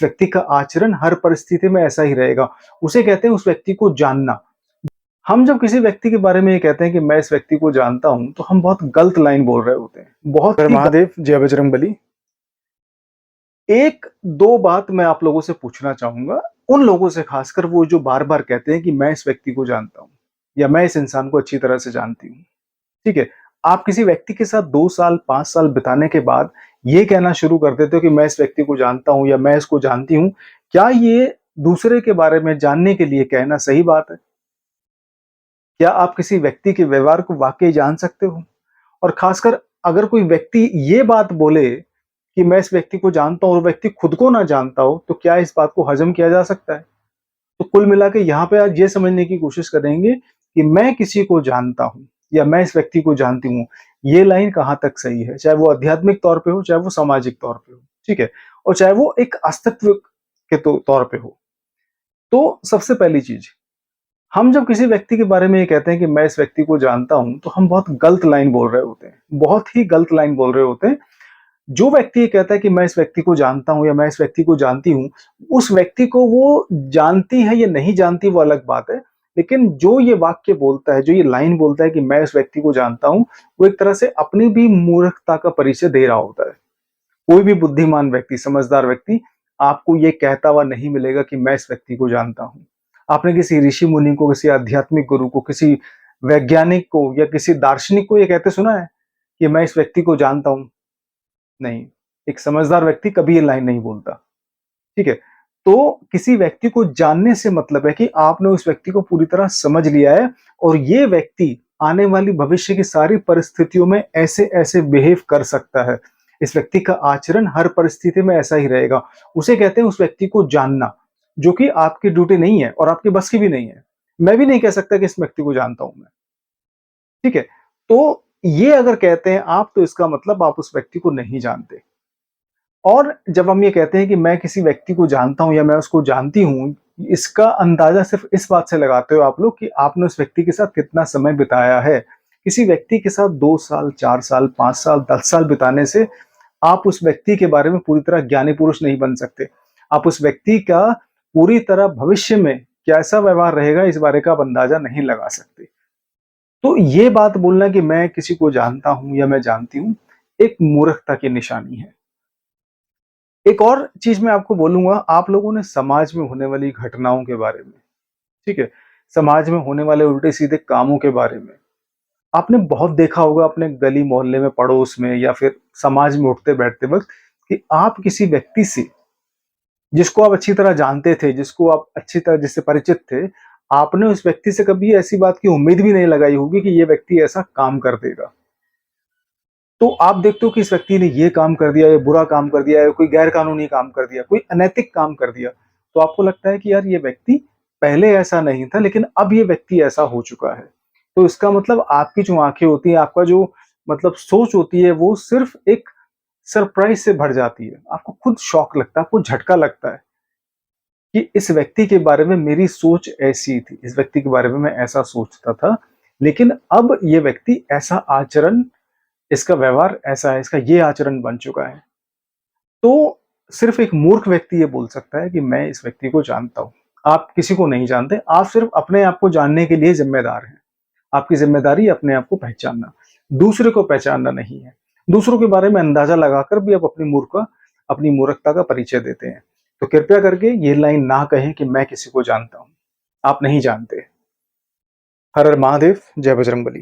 व्यक्ति का आचरण हर परिस्थिति में ऐसा ही रहेगा। उसे कहते हैं उस व्यक्ति को जानना। हम जब किसी व्यक्ति के बारे में ये कहते हैं कि मैं इस व्यक्ति को जानता हूँ, तो हम बहुत गलत लाइन बोल रहे होते हैं। बहुत ही महादेव, जय बजरंगबली। एक दो बात मैं आप लोगों से पूछना चाहूंगा, उन लोगों से, खासकर वो जो बार-बार कहते हैं कि मैं इस व्यक्ति को जानता हूँ या मैं इस इंसान को अच्छी तरह से जानती हूँ। ठीक है? आप किसी व्यक्ति के साथ 2 साल, 5 साल बिताने के बाद ये कहना शुरू कर देते हो कि मैं इस व्यक्ति को जानता हूँ या मैं इसको जानती हूँ। क्या ये दूसरे के बारे में जानने के लिए कहना सही बात है? क्या आप किसी व्यक्ति के व्यवहार को वाक़ई जान सकते हो? और खासकर अगर कोई व्यक्ति ये बात बोले कि मैं इस व्यक्ति को जानता हूँ और व्यक्ति खुद को ना जानता हो, तो क्या इस बात को हज़म किया जा सकता है? तो कुल मिला के यहाँ पे आज ये समझने की कोशिश करेंगे कि मैं किसी को जानता हूँ या मैं इस व्यक्ति को जानती हूँ, ये लाइन कहाँ तक सही है? चाहे वो आध्यात्मिक तौर पे हो, चाहे वो सामाजिक तौर पे हो, ठीक है? और चाहे वो एक अस्तित्व के तौर पे हो। तो सबसे पहली चीज़, हम जब किसी व्यक्ति के बारे में ये कहते हैं कि मैं इस व्यक्ति को जानता हूँ, तो हम बहुत गलत लाइन बोल रहे होते हैं। बहुत ही गलत लाइन बोल रहे होते हैं। जो व्यक्ति ये कहता है कि मैं इस व्यक्ति को जानता हूँ या मैं इस व्यक्ति को जानती हूँ, उस व्यक्ति को वो जानती है या नहीं जानती वो अलग बात है। लेकिन जो ये वाक्य बोलता है, जो ये लाइन बोलता है कि मैं इस व्यक्ति को जानता हूँ, वो एक तरह से अपनी भी मूर्खता का परिचय दे रहा होता है। कोई भी बुद्धिमान व्यक्ति, समझदार व्यक्ति आपको ये कहता हुआ नहीं मिलेगा कि मैं इस व्यक्ति को जानता हूँ। आपने किसी ऋषि मुनि को, किसी आध्यात्मिक गुरु को, किसी वैज्ञानिक को या किसी दार्शनिक को ये कहते सुना है कि मैं इस व्यक्ति को जानता हूँ? नहीं। एक समझदार व्यक्ति कभी ये लाइन नहीं बोलता, ठीक है? तो किसी व्यक्ति को जानने से मतलब है कि आपने उस व्यक्ति को पूरी तरह समझ लिया है और ये व्यक्ति आने वाली भविष्य की सारी परिस्थितियों में ऐसे-ऐसे बिहेव कर सकता है। इस व्यक्ति का आचरण हर परिस्थिति में ऐसा ही रहेगा। उसे कहते हैं उस व्यक्ति को जानना, जो कि आपकी ड्यूटी नहीं है और आपके बस की भी नहीं है। मैं भी नहीं कह सकता कि इस व्यक्ति को जानता हूँ मैं, ठीक है? तो ये अगर कहते हैं आप, तो इसका मतलब आप उस व्यक्ति को नहीं जानते। और जब हम ये कहते हैं कि मैं किसी व्यक्ति को जानता हूँ या मैं उसको जानती हूँ, इसका अंदाज़ा सिर्फ़ इस बात से लगाते हो आप लोग कि आपने उस व्यक्ति के साथ कितना समय बिताया है। किसी व्यक्ति के साथ 2 साल, 4 साल, 5 साल, 10 साल बिताने से आप उस व्यक्ति के बारे में पूरी तरह ज्ञानी पुरुष नहीं बन सकते। आप उस व्यक्ति का पूरी तरह भविष्य में कैसा व्यवहार रहेगा, इस बारे का आप अंदाज़ा नहीं लगा सकते। तो ये बात बोलना कि मैं किसी को जानता हूँ या मैं जानती हूँ, एक मूर्खता की निशानी है। एक और चीज़ मैं आपको बोलूँगा, आप लोगों ने समाज में होने वाली घटनाओं के बारे में, ठीक है? समाज में होने वाले उल्टे-सीधे कामों के बारे में, आपने बहुत देखा होगा अपने गली मोहल्ले में, पड़ोस में या फिर समाज में उठते-बैठते वक़्त कि आप किसी व्यक्ति से, जिसको आप अच्छी तरह जानते थे, जिसको आप अच्छी तरह जिससे परिचित थे, आपने उस व्यक्ति से कभी ऐसी बात की उम्मीद भी नहीं लगाई होगी कि ये व्यक्ति ऐसा काम कर देगा। तो आप देखते हो कि इस व्यक्ति ने ये काम कर दिया, ये बुरा काम कर दिया, या कोई गैर कानूनी काम कर दिया, कोई अनैतिक काम कर दिया, तो आपको लगता है कि यार ये व्यक्ति पहले ऐसा नहीं था, लेकिन अब ये व्यक्ति ऐसा हो चुका है। तो इसका मतलब आपकी जो आँखें होती हैं, आपका जो मतलब सोच होती है, वो सिर्फ़ एक सरप्राइज़ से भर जाती है। आपको खुद शॉक लगता है, आपको झटका लगता है कि इस व्यक्ति के बारे में मेरी सोच ऐसी थी, इस व्यक्ति के बारे में मैं ऐसा सोचता था, लेकिन अब ये व्यक्ति ऐसा आचरण, इसका व्यवहार ऐसा है, इसका ये आचरण बन चुका है। तो सिर्फ़ एक मूर्ख व्यक्ति ये बोल सकता है कि मैं इस व्यक्ति को जानता हूँ। आप किसी को नहीं जानते, आप सिर्फ़ अपने आप को जानने के लिए ज़िम्मेदार हैं। आपकी ज़िम्मेदारी है अपने आप को पहचानना, दूसरे को पहचानना नहीं है। दूसरों के बारे में अंदाज़ा लगाकर भी आप अपनी मूर्खता का परिचय देते हैं। तो कृपया करके ये लाइन ना कहें कि मैं किसी को जानता हूँ। आप नहीं जानते। हर हर महादेव, जय बजरंगबली।